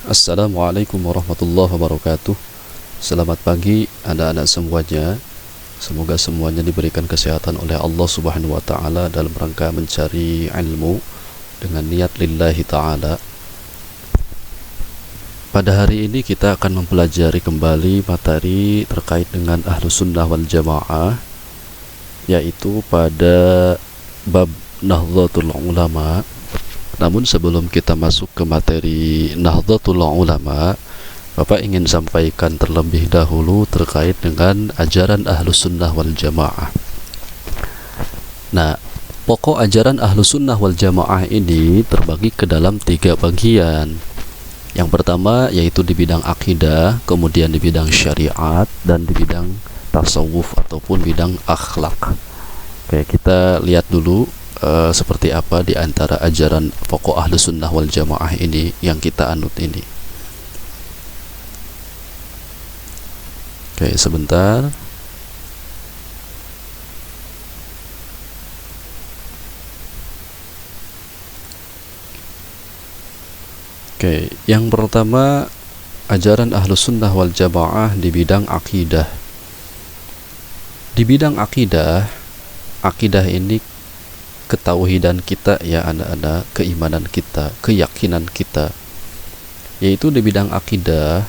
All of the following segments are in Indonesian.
Assalamualaikum warahmatullahi wabarakatuh. Selamat pagi anak-anak semuanya. Semoga semuanya diberikan kesehatan oleh Allah Subhanahu wa taala dalam rangka mencari ilmu dengan niat lillahi taala. Pada hari ini kita akan mempelajari kembali materi terkait dengan Ahlus Sunnah wal Jamaah, yaitu pada bab Nahdlatul Ulama. Namun sebelum kita masuk ke materi Nahdlatul Ulama, Bapak ingin sampaikan terlebih dahulu terkait dengan ajaran Ahlus Sunnah wal Jamaah. Nah, pokok ajaran Ahlus Sunnah wal Jamaah ini terbagi ke dalam 3 bagian. Yang pertama yaitu di bidang akidah, kemudian di bidang syariat, dan di bidang tasawuf ataupun bidang akhlak. Oke, kita lihat dulu seperti apa di antara ajaran pokok Ahlus Sunnah wal Jamaah ini yang kita anut ini. Oke, sebentar. Oke, yang pertama ajaran Ahlus Sunnah wal Jamaah di bidang akidah. Di bidang akidah, akidah ini ketauhidan kita ya anak-anak, keimanan kita, keyakinan kita. Yaitu di bidang akidah,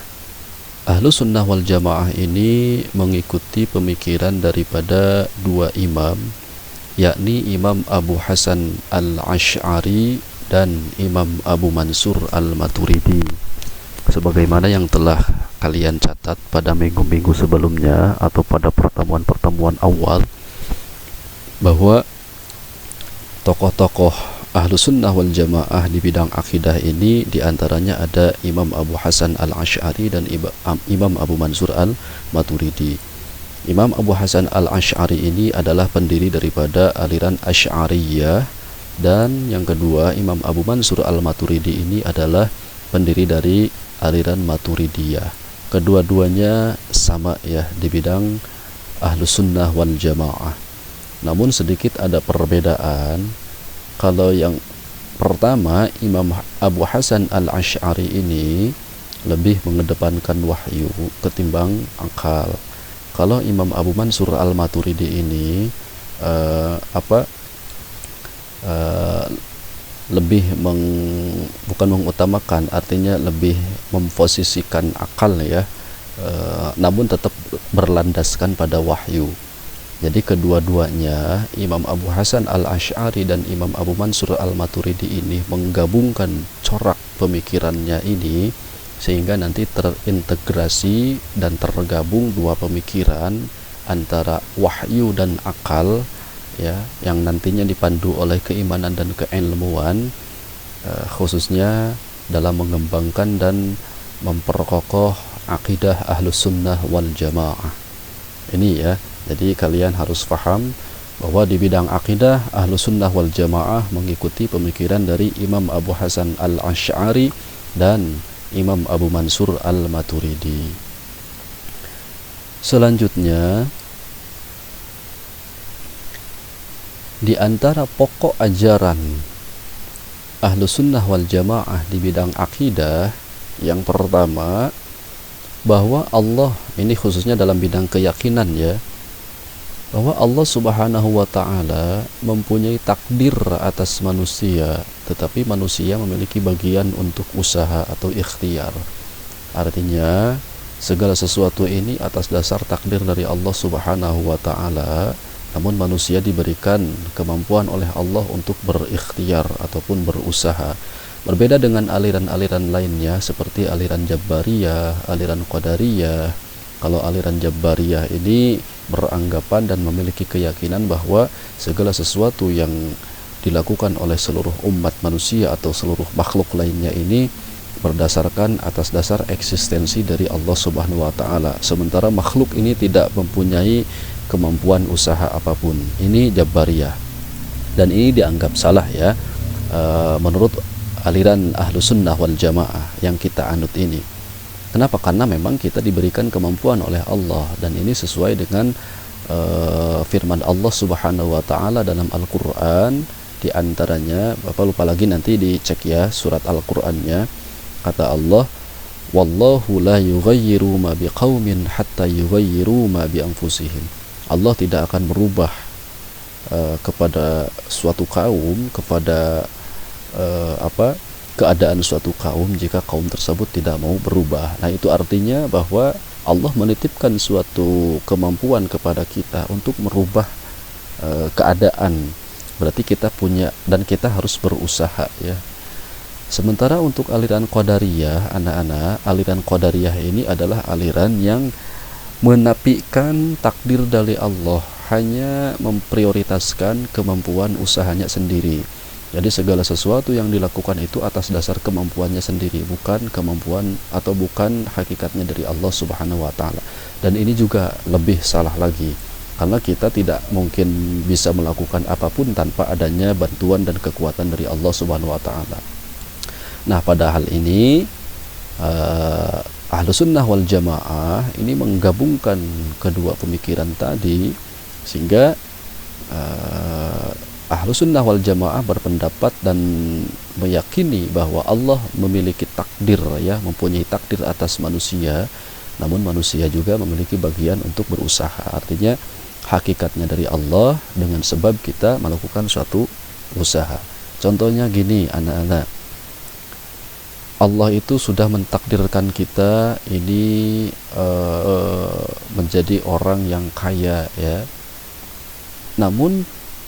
Ahlus Sunnah wal Jamaah ini mengikuti pemikiran daripada 2 imam, yakni Imam Abu Hasan al-Asy'ari dan Imam Abu Mansur al-Maturidi. Sebagaimana yang telah kalian catat pada minggu-minggu sebelumnya atau pada pertemuan-pertemuan awal, bahwa tokoh-tokoh Ahlus Sunnah wal Jamaah di bidang akidah ini diantaranya ada Imam Abu Hasan al-Asy'ari dan Imam Abu Mansur al-Maturidi. Imam Abu Hasan al-Asy'ari ini adalah pendiri daripada aliran Asy'ariyah, dan yang kedua Imam Abu Mansur al-Maturidi ini adalah pendiri dari aliran Maturidiyah. Kedua-duanya sama ya di bidang Ahlus Sunnah wal Jamaah. Namun sedikit ada perbedaan. Kalau yang pertama, Imam Abu Hasan al-Asy'ari ini lebih mengedepankan wahyu ketimbang akal. Kalau Imam Abu Mansur al-Maturidi ini lebih bukan mengutamakan, artinya lebih memposisikan akal ya, namun tetap berlandaskan pada wahyu. Jadi kedua-duanya, Imam Abu Hasan al-Asy'ari dan Imam Abu Mansur al-Maturidi ini menggabungkan corak pemikirannya ini sehingga nanti terintegrasi dan tergabung 2 pemikiran antara wahyu dan akal ya, yang nantinya dipandu oleh keimanan dan keilmuan, khususnya dalam mengembangkan dan memperkokoh akidah Ahlus Sunnah wal Jamaah. Ini ya. Jadi kalian harus paham bahwa di bidang akidah Ahlus Sunnah wal Jamaah mengikuti pemikiran dari Imam Abu Hasan al-Asy'ari dan Imam Abu Mansur al-Maturidi. Selanjutnya, di antara pokok ajaran Ahlus Sunnah wal Jamaah di bidang akidah, yang pertama bahwa Allah, ini khususnya dalam bidang keyakinan ya, bahwa Allah Subhanahu wa taala mempunyai takdir atas manusia, tetapi manusia memiliki bagian untuk usaha atau ikhtiar. Artinya segala sesuatu ini atas dasar takdir dari Allah Subhanahu wa taala, namun manusia diberikan kemampuan oleh Allah untuk berikhtiar ataupun berusaha. Berbeda dengan aliran-aliran lainnya seperti aliran Jabariyah, aliran Qadariyah. Kalau aliran Jabariyah ini beranggapan dan memiliki keyakinan bahwa segala sesuatu yang dilakukan oleh seluruh umat manusia atau seluruh makhluk lainnya ini berdasarkan atas dasar eksistensi dari Allah Subhanahu wa taala. Sementara makhluk ini tidak mempunyai kemampuan usaha apapun. Ini Jabariyah. Dan ini dianggap salah ya, menurut aliran Ahlus Sunnah wal Jamaah yang kita anut ini. Kenapa? Karena memang kita diberikan kemampuan oleh Allah, dan ini sesuai dengan firman Allah Subhanahu wa taala dalam Al-Qur'an. Di antaranya, Bapak lupa lagi nanti dicek ya surat Al-Qur'annya. Kata Allah, wallahu la yughayyiru ma biqaumin hatta yughayyiru ma bi anfusihim. Allah tidak akan merubah kepada suatu kaum, kepada keadaan suatu kaum jika kaum tersebut tidak mau berubah. Nah, itu artinya bahwa Allah menitipkan suatu kemampuan kepada kita untuk merubah keadaan. Berarti kita punya dan kita harus berusaha, ya. Sementara untuk aliran Qadariyah, anak-anak, aliran Qadariyah ini adalah aliran yang menafikan takdir dari Allah, hanya memprioritaskan kemampuan usahanya sendiri. Jadi segala sesuatu yang dilakukan itu atas dasar kemampuannya sendiri, bukan kemampuan atau bukan hakikatnya dari Allah Subhanahu wa taala. Dan ini juga lebih salah lagi, karena kita tidak mungkin bisa melakukan apapun tanpa adanya bantuan dan kekuatan dari Allah Subhanahu wa taala. Nah, pada hal ini Ahlus Sunnah wal Jamaah ini menggabungkan kedua pemikiran tadi, sehingga Ahlus Sunnah wal Jamaah berpendapat dan meyakini bahwa Allah memiliki takdir, ya, mempunyai takdir atas manusia, namun manusia juga memiliki bagian untuk berusaha. Artinya hakikatnya dari Allah dengan sebab kita melakukan suatu usaha. Contohnya gini, anak-anak, Allah itu sudah mentakdirkan kita ini menjadi orang yang kaya, ya. Namun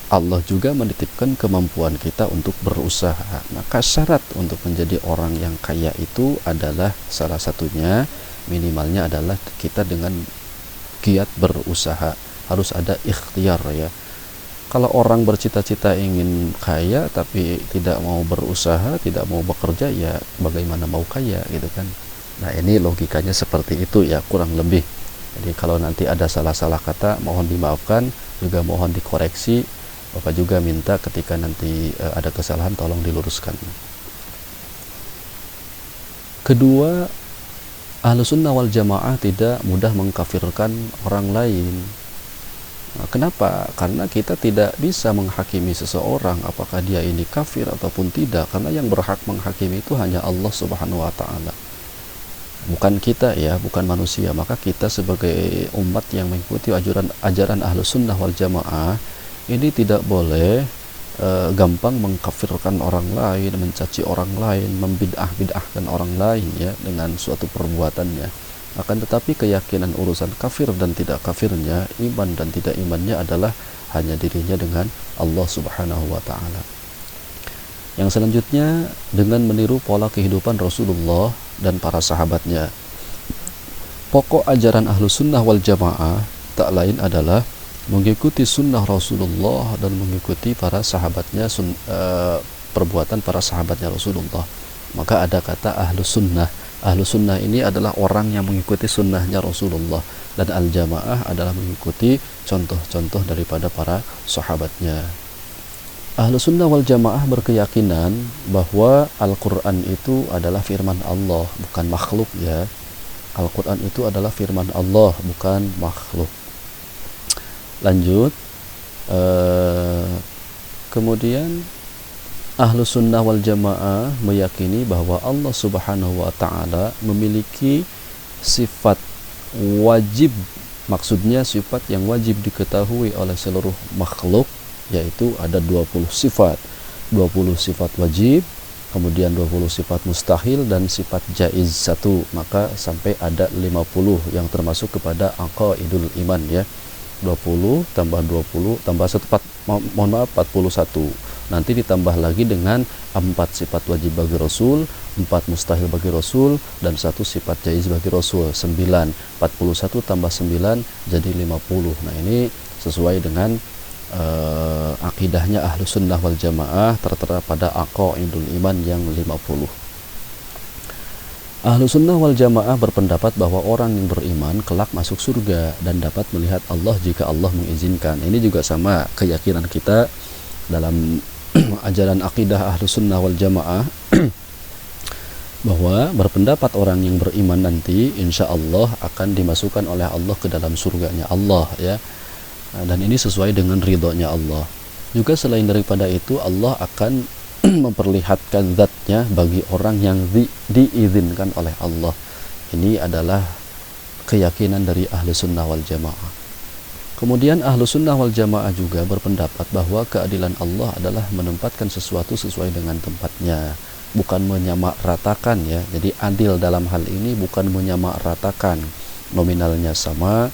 Allah juga menitipkan kemampuan kita untuk berusaha. Maka syarat untuk menjadi orang yang kaya itu adalah salah satunya, minimalnya adalah kita dengan giat berusaha. Harus ada ikhtiar, ya. Kalau orang bercita-cita ingin kaya tapi tidak mau berusaha, tidak mau bekerja, ya bagaimana mau kaya, gitu kan. Nah, ini logikanya seperti itu, ya, kurang lebih. Jadi kalau nanti ada salah-salah kata, mohon dimaafkan, juga mohon dikoreksi. Bapak juga minta ketika nanti ada kesalahan tolong diluruskan. Kedua, Ahlus Sunnah wal Jamaah tidak mudah mengkafirkan orang lain. Nah, kenapa? Karena kita tidak bisa menghakimi seseorang apakah dia ini kafir ataupun tidak, karena yang berhak menghakimi itu hanya Allah Subhanahu wa taala, bukan kita, ya, bukan manusia. Maka kita sebagai umat yang mengikuti ajaran Ahlus Sunnah wal Jamaah ini tidak boleh gampang mengkafirkan orang lain, mencaci orang lain, membid'ah-bid'ahkan orang lain, ya, dengan suatu perbuatannya. Akan tetapi keyakinan urusan kafir dan tidak kafirnya, iman dan tidak imannya adalah hanya dirinya dengan Allah Subhanahu wa taala. Yang selanjutnya, dengan meniru pola kehidupan Rasulullah dan para sahabatnya. Pokok ajaran Ahlus Sunnah wal Jamaah tak lain adalah mengikuti sunnah Rasulullah dan mengikuti para sahabatnya, perbuatan para sahabatnya Rasulullah. Maka ada kata Ahlus Sunnah. Ahlus Sunnah ini adalah orang yang mengikuti sunnahnya Rasulullah, dan Al-Jamaah adalah mengikuti contoh-contoh daripada para sahabatnya. Ahlus Sunnah wal Jamaah berkeyakinan bahwa Al-Quran itu adalah firman Allah, bukan makhluk, ya. Al-Quran itu adalah firman Allah, bukan makhluk. Lanjut, kemudian Ahlus Sunnah wal Jamaah meyakini bahwa Allah Subhanahu wa ta'ala memiliki sifat wajib, maksudnya sifat yang wajib diketahui oleh seluruh makhluk, yaitu ada 20 sifat. 20 sifat wajib, kemudian 20 sifat mustahil, dan sifat jaiz 1. Maka sampai ada 50 yang termasuk kepada aqaidul iman, ya. 20 tambah 20 tambah 41. Nanti ditambah lagi dengan 4 sifat wajib bagi Rasul, 4 mustahil bagi Rasul, dan 1 sifat jaiz bagi Rasul. 9. 41 tambah 9 jadi 50. Nah, ini sesuai dengan akidahnya Ahlus Sunnah wal Jamaah, tertera pada aqaidul iman yang 50. Ahlus Sunnah wal Jamaah berpendapat bahwa orang yang beriman kelak masuk surga dan dapat melihat Allah jika Allah mengizinkan. Ini juga sama keyakinan kita dalam ajaran akidah Ahlus Sunnah wal Jamaah, bahwa berpendapat orang yang beriman nanti insya Allah akan dimasukkan oleh Allah ke dalam surganya Allah, ya. Dan ini sesuai dengan ridhonya Allah. Juga selain daripada itu, Allah akan memperlihatkan zatnya bagi orang yang diizinkan oleh Allah. Ini adalah keyakinan dari ahlu sunnah wal jamaah. Kemudian ahlu sunnah wal jamaah juga berpendapat bahwa keadilan Allah adalah menempatkan sesuatu sesuai dengan tempatnya, bukan menyamaratakan ya. Jadi adil dalam hal ini bukan menyamaratakan, nominalnya sama,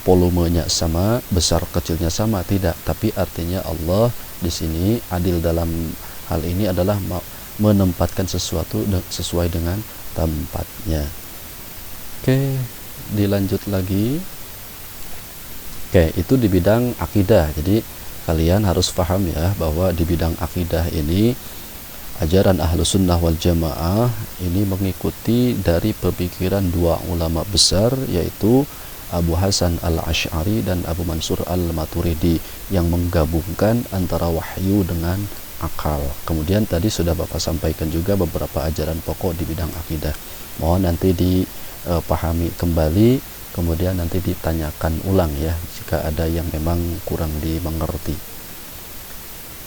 volumenya sama, besar kecilnya sama, tidak. Tapi artinya Allah di sini adil dalam hal ini adalah menempatkan sesuatu sesuai dengan tempatnya. Oke, dilanjut lagi. Oke, itu di bidang akidah. Jadi kalian harus paham ya bahwa di bidang akidah ini ajaran Ahlus Sunnah wal Jamaah ini mengikuti dari pemikiran dua ulama besar, yaitu Abu Hasan al-Asy'ari dan Abu Mansur al-Maturidi, yang menggabungkan antara wahyu dengan akal. Kemudian tadi sudah Bapak sampaikan juga beberapa ajaran pokok di bidang akidah. Mohon nanti dipahami kembali, kemudian nanti ditanyakan ulang ya jika ada yang memang kurang dimengerti.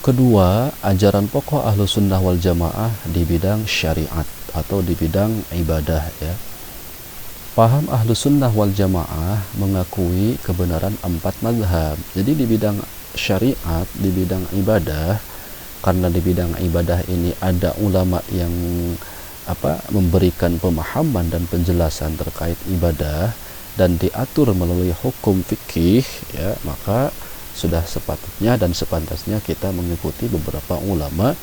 Kedua, ajaran pokok Ahlus Sunnah wal Jamaah di bidang syariat atau di bidang ibadah ya. Paham Ahlus Sunnah wal Jamaah mengakui kebenaran 4 mazhab. Jadi di bidang syariat, di bidang ibadah, karena di bidang ibadah ini ada ulama yang memberikan pemahaman dan penjelasan terkait ibadah dan diatur melalui hukum fikih ya, maka sudah sepatutnya dan sepantasnya kita mengikuti beberapa ulama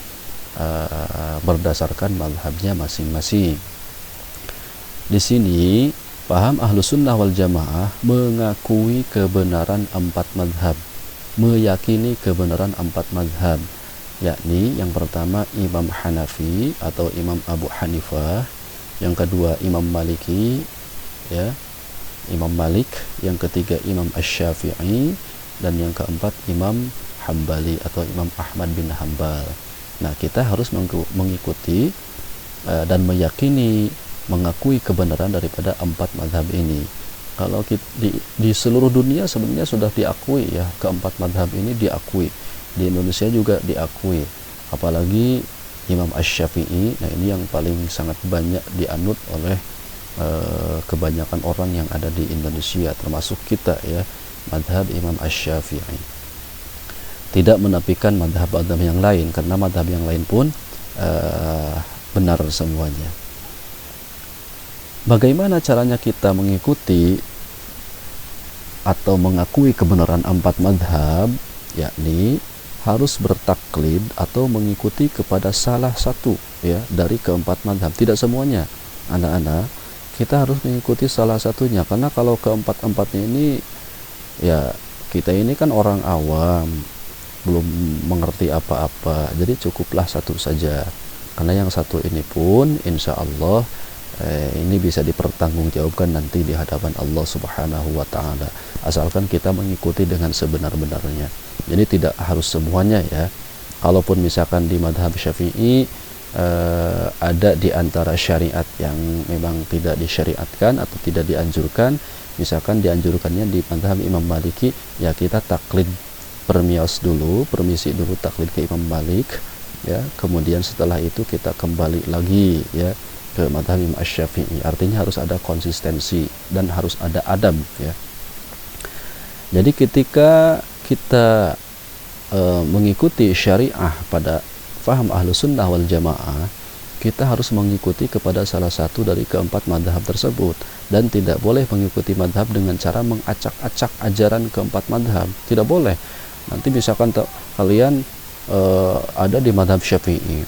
berdasarkan mazhabnya masing-masing. Di sini paham Ahlus Sunnah wal Jamaah mengakui kebenaran 4 mazhab, meyakini kebenaran 4 mazhab, yakni yang pertama Imam Hanafi atau Imam Abu Hanifah, yang kedua Imam Maliki ya, Imam Malik, yang ketiga Imam Asy-Syafi'i, dan yang keempat Imam Hambali atau Imam Ahmad bin Hambal. Nah, kita harus mengikuti dan meyakini, mengakui kebenaran daripada 4 mazhab ini. Kalau di seluruh dunia sebenarnya sudah diakui ya, keempat mazhab ini diakui. Di Indonesia juga diakui. Apalagi Imam Asy-Syafi'i, nah ini yang paling sangat banyak dianut oleh kebanyakan orang yang ada di Indonesia, termasuk kita ya, madhab Imam Asy-Syafi'i. Tidak menafikan madhab-madhab yang lain, karena madhab yang lain pun benar semuanya. Bagaimana caranya kita mengikuti atau mengakui kebenaran 4 madhab? Yakni harus bertaklid atau mengikuti kepada salah satu ya dari keempat madhab, tidak semuanya. Anak-anak, kita harus mengikuti salah satunya, karena kalau keempat-empatnya ini ya, kita ini kan orang awam, belum mengerti apa-apa, jadi cukuplah satu saja. Karena yang satu ini pun insya Allah ini bisa dipertanggungjawabkan nanti di hadapan Allah Subhanahu wa Ta'ala, asalkan kita mengikuti dengan sebenar-benarnya. Jadi tidak harus semuanya ya. Kalaupun misalkan di madhab Syafi'i ada di antara syariat yang memang tidak disyariatkan atau tidak dianjurkan, misalkan dianjurkannya di madhab Imam Maliki, ya kita taklid permisi dulu taklid ke Imam Malik ya, kemudian setelah itu kita kembali lagi ya ke madhab Imam Asy-Syafi'i. Artinya harus ada konsistensi dan harus ada adab ya. Jadi ketika kita mengikuti syariah pada faham Ahlus Sunnah wal Jamaah, kita harus mengikuti kepada salah satu dari keempat madhab tersebut, dan tidak boleh mengikuti madhab dengan cara mengacak-acak ajaran keempat madhab, tidak boleh. Nanti misalkan kalian ada di madhab Syafi'i,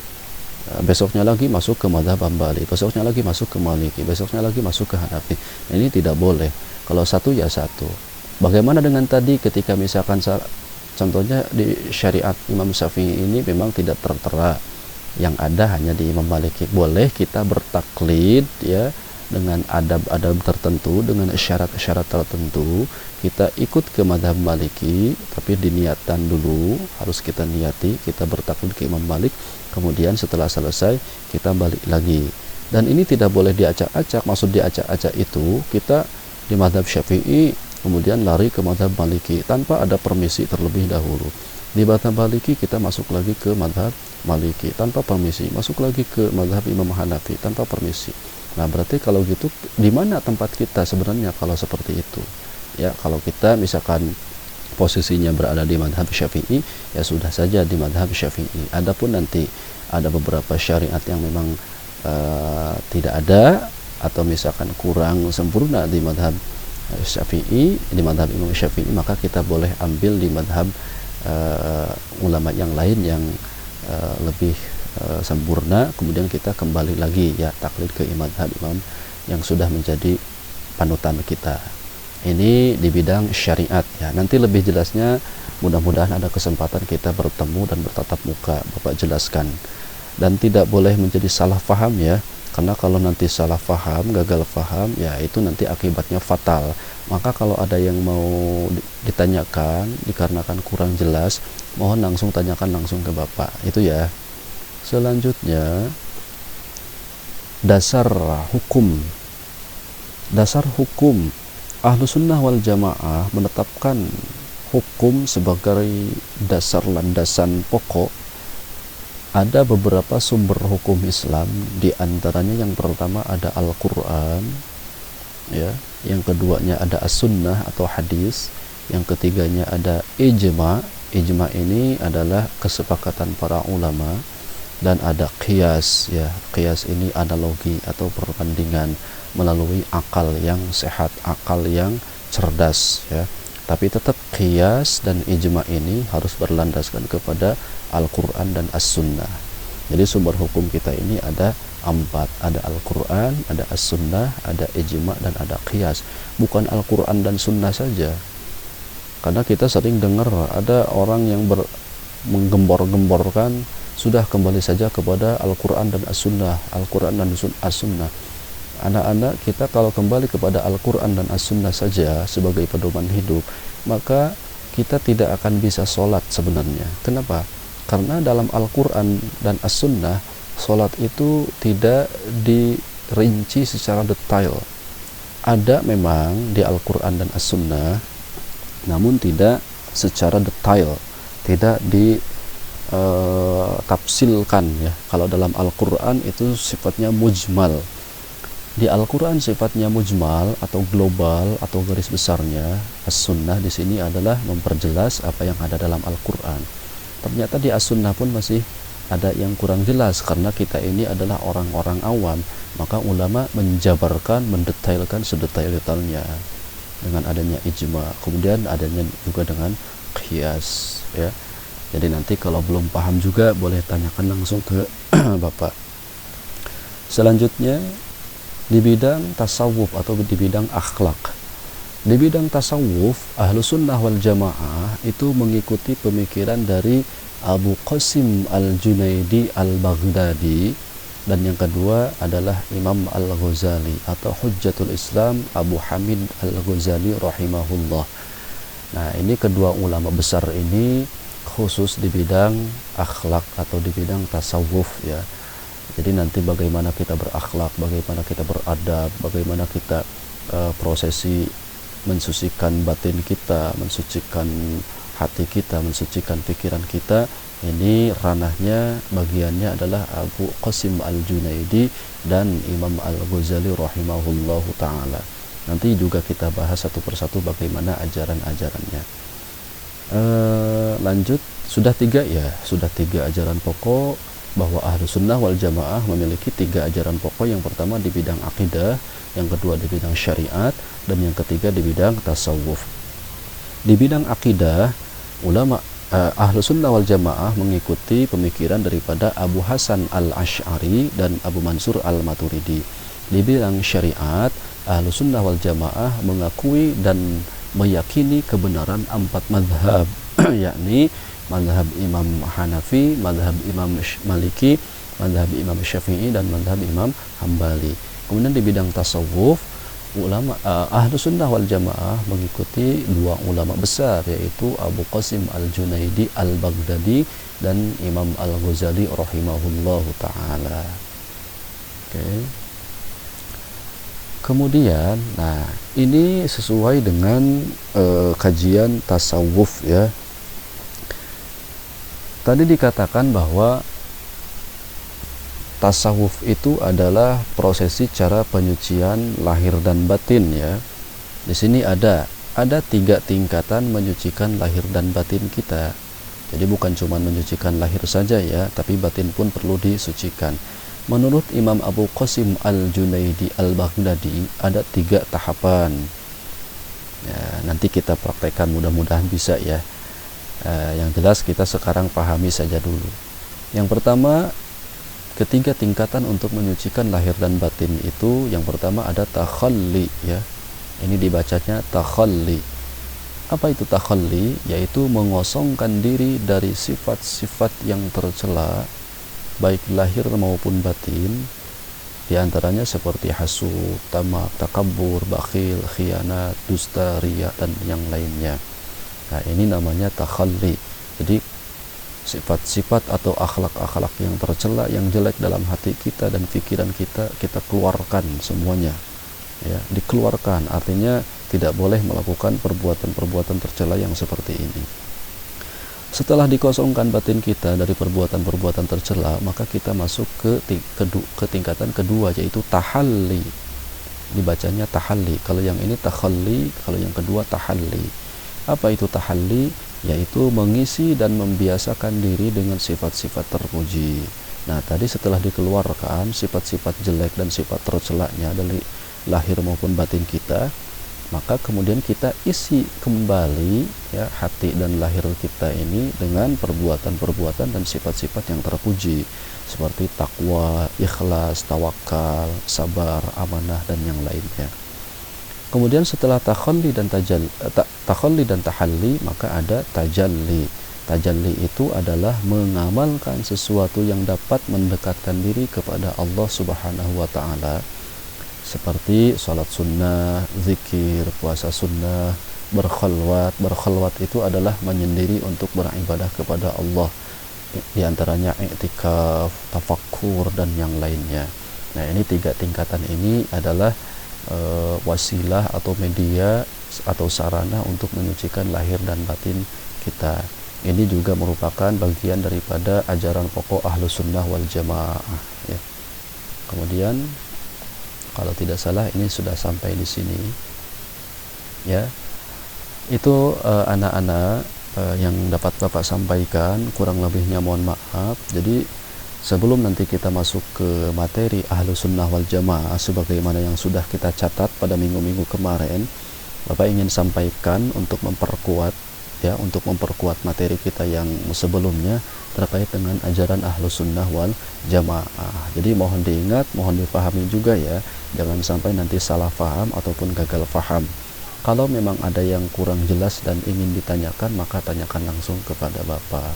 besoknya lagi masuk ke madhab Hambali, besoknya lagi masuk ke Maliki, besoknya lagi masuk ke Hanafi. Nah, ini tidak boleh. Kalau satu ya satu. Bagaimana dengan tadi ketika misalkan contohnya di syariat Imam Syafi'i ini memang tidak tertera, yang ada hanya di Imam Maliki, boleh kita bertaklid ya dengan adab-adab tertentu, dengan syarat-syarat tertentu. Kita ikut ke madhab Maliki, tapi diniatan dulu, harus kita niati kita bertaklid ke Imam Malik, kemudian setelah selesai kita balik lagi. Dan ini tidak boleh diacak-acak. Maksud diacak-acak itu, kita di madhab Syafi'i kemudian lari ke madhab Maliki tanpa ada permisi terlebih dahulu. Di madhab Maliki kita masuk lagi ke madhab Maliki tanpa permisi, masuk lagi ke madhab Imam Hanafi tanpa permisi. Nah, berarti kalau gitu di mana tempat kita sebenarnya kalau seperti itu? Ya, kalau kita misalkan posisinya berada di madhab Syafi'i, ya sudah saja di madhab Syafi'i. Adapun nanti ada beberapa syariat yang memang tidak ada atau misalkan kurang sempurna di madhab Syafi'i, di madhab Imam Syafi'i, maka kita boleh ambil di madhab ulama yang lain yang lebih sempurna, kemudian kita kembali lagi ya taklid ke madhab imam yang sudah menjadi panutan kita. Ini di bidang syariat ya. Nanti lebih jelasnya mudah-mudahan ada kesempatan kita bertemu dan bertatap muka, Bapak jelaskan. Dan tidak boleh menjadi salah faham ya, karena kalau nanti salah faham, gagal faham, ya itu nanti akibatnya fatal. Maka kalau ada yang mau ditanyakan dikarenakan kurang jelas, mohon langsung tanyakan langsung ke Bapak, itu ya. Selanjutnya, dasar hukum Ahlus Sunnah wal Jamaah menetapkan hukum sebagai dasar landasan pokok. Ada beberapa sumber hukum Islam, di antaranya yang pertama ada Al-Quran ya, yang keduanya ada As-Sunnah atau hadis, yang ketiganya ada ijma. Ijma ini adalah kesepakatan para ulama, dan ada qiyas ya. Qiyas ini analogi atau perbandingan melalui akal yang sehat, akal yang cerdas ya. Tapi tetap qiyas dan ijma ini harus berlandaskan kepada Al-Quran dan As-Sunnah. Jadi sumber hukum kita ini ada 4, ada Al-Quran, ada As-Sunnah, ada ijma, dan ada qiyas. Bukan Al-Quran dan Sunnah saja, karena kita sering dengar ada orang yang menggembor-gemborkan, sudah kembali saja kepada Al-Quran dan As-Sunnah, Al-Quran dan As-Sunnah. Anak-anak kita kalau kembali kepada Al-Quran dan As-Sunnah saja sebagai pedoman hidup, maka kita tidak akan bisa sholat sebenarnya. Kenapa? Karena dalam Al-Quran dan As-Sunnah, sholat itu tidak dirinci secara detail. Ada memang di Al-Quran dan As-Sunnah, namun tidak secara detail, tidak ditafsilkan ya. Kalau dalam Al-Quran itu sifatnya mujmal. Di Al-Quran sifatnya mujmal atau global atau garis besarnya. As-Sunnah di sini adalah memperjelas apa yang ada dalam Al-Quran. Ternyata di As-Sunnah pun masih ada yang kurang jelas, karena kita ini adalah orang-orang awam. Maka ulama menjabarkan, mendetailkan sedetail-detailnya dengan adanya ijma, kemudian adanya juga dengan qiyas ya. Jadi nanti kalau belum paham juga boleh tanyakan langsung ke Bapak. Selanjutnya di bidang tasawuf atau di bidang akhlak. Di bidang tasawuf, Ahlus Sunnah wal Jamaah itu mengikuti pemikiran dari Abu Qasim al-Junaidi al-Baghdadi, dan yang kedua adalah Imam al-Ghazali atau Hujjatul Islam Abu Hamid al-Ghazali rahimahullah. Nah, ini kedua ulama besar ini khusus di bidang akhlak atau di bidang tasawuf ya. Jadi nanti bagaimana kita berakhlak, bagaimana kita beradab, bagaimana kita prosesi mensucikan batin kita, mensucikan hati kita, mensucikan pikiran kita, ini ranahnya, bagiannya adalah Abu Qasim al-Junaidi dan Imam al-Ghazali rahimahullahu ta'ala. Nanti juga kita bahas satu persatu bagaimana ajaran-ajarannya. Lanjut, sudah 3 ya, sudah 3 ajaran pokok, bahwa Ahlus Sunnah wal Jamaah memiliki 3 ajaran pokok. Yang pertama di bidang akidah, yang kedua di bidang syariat, dan yang ketiga di bidang tasawuf. Di bidang akidah, ulama Ahlus Sunnah wal Jamaah mengikuti pemikiran daripada Abu Hasan al-Ash'ari dan Abu Mansur al-Maturidi. Di bidang syariat, Ahlus Sunnah wal Jamaah mengakui dan meyakini kebenaran 4 madhab yakni madhab Imam Hanafi, madhab Imam Maliki, madhab Imam Syafi'i, dan madhab Imam Hambali. Kemudian di bidang tasawuf, ulama Ahlus Sunnah wal Jamaah mengikuti 2 ulama besar, yaitu Abu Qasim al-Junaidi al-Baghdadi dan Imam al-Ghazali rahimahullahu ta'ala. Kemudian, nah ini sesuai dengan kajian tasawuf ya. Tadi dikatakan bahwa tasawuf itu adalah prosesi cara penyucian lahir dan batin ya. Di sini ada 3 tingkatan menyucikan lahir dan batin kita. Jadi bukan cuma menyucikan lahir saja ya, tapi batin pun perlu disucikan. Menurut Imam Abu Qasim Al-Junaidi Al-Baghdadi ada 3 tahapan. Ya, nanti kita praktekkan, mudah-mudahan bisa ya. Yang jelas kita sekarang pahami saja dulu. Yang pertama, ketiga tingkatan untuk menyucikan lahir dan batin itu, yang pertama ada takhalli ya. Ini dibacanya takhalli. Apa itu takhalli? Yaitu mengosongkan diri dari sifat-sifat yang tercela baik lahir maupun batin, di antaranya seperti hasud, tamak, takabur, bakhil, khianat, dusta, riya dan yang lainnya. Nah, ini namanya takhalli. Jadi sifat-sifat atau akhlak-akhlak yang tercela, yang jelek dalam hati kita dan pikiran kita, kita keluarkan semuanya ya, dikeluarkan. Artinya tidak boleh melakukan perbuatan-perbuatan tercela yang seperti ini. Setelah dikosongkan batin kita dari perbuatan-perbuatan tercela, maka kita masuk ke tingkatan kedua, yaitu tahalli. Dibacanya tahalli. Kalau yang ini takhalli, kalau yang kedua tahalli. Apa itu tahalli? Yaitu mengisi dan membiasakan diri dengan sifat-sifat terpuji. Nah, tadi setelah dikeluarkan sifat-sifat jelek dan sifat tercelanya dari lahir maupun batin kita, maka kemudian kita isi kembali ya hati dan lahir kita ini dengan perbuatan-perbuatan dan sifat-sifat yang terpuji seperti takwa, ikhlas, tawakal, sabar, amanah dan yang lainnya. Kemudian setelah takhalli dan tahalli, maka ada tajalli. Tajalli itu adalah mengamalkan sesuatu yang dapat mendekatkan diri kepada Allah Subhanahu wa taala, seperti salat sunnah, zikir, puasa sunnah, berkhalwat. Berkhalwat itu adalah menyendiri untuk beribadah kepada Allah, di antaranya i'tikaf, tafakkur dan yang lainnya. Nah, ini 3 tingkatan ini adalah wasilah atau media atau sarana untuk menyucikan lahir dan batin kita. Ini juga merupakan bagian daripada ajaran pokok Ahlus Sunnah wal Jamaah ya. Kemudian kalau tidak salah ini sudah sampai di sini ya. Itu anak-anak yang dapat Bapak sampaikan, kurang lebihnya mohon maaf. Jadi sebelum nanti kita masuk ke materi Ahlus Sunnah wal Jamaah sebagaimana yang sudah kita catat pada minggu-minggu kemarin, Bapak ingin sampaikan untuk memperkuat materi kita yang sebelumnya terkait dengan ajaran Ahlus Sunnah wal Jamaah. Jadi mohon diingat, mohon dipahami juga ya, jangan sampai nanti salah paham ataupun gagal paham. Kalau memang ada yang kurang jelas dan ingin ditanyakan, maka tanyakan langsung kepada Bapak.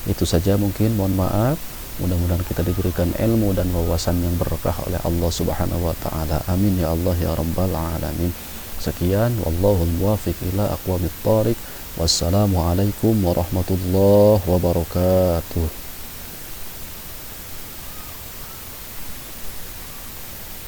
Itu saja mungkin, mohon maaf. Mudah-mudahan kita diberikan ilmu dan wawasan yang berkah oleh Allah Subhanahu wa taala. Amin ya Allah ya rabbal alamin. Sekian, wallahu muwaffiq ila aqwamit thoriq. Wassalamualaikum warahmatullahi wabarakatuh.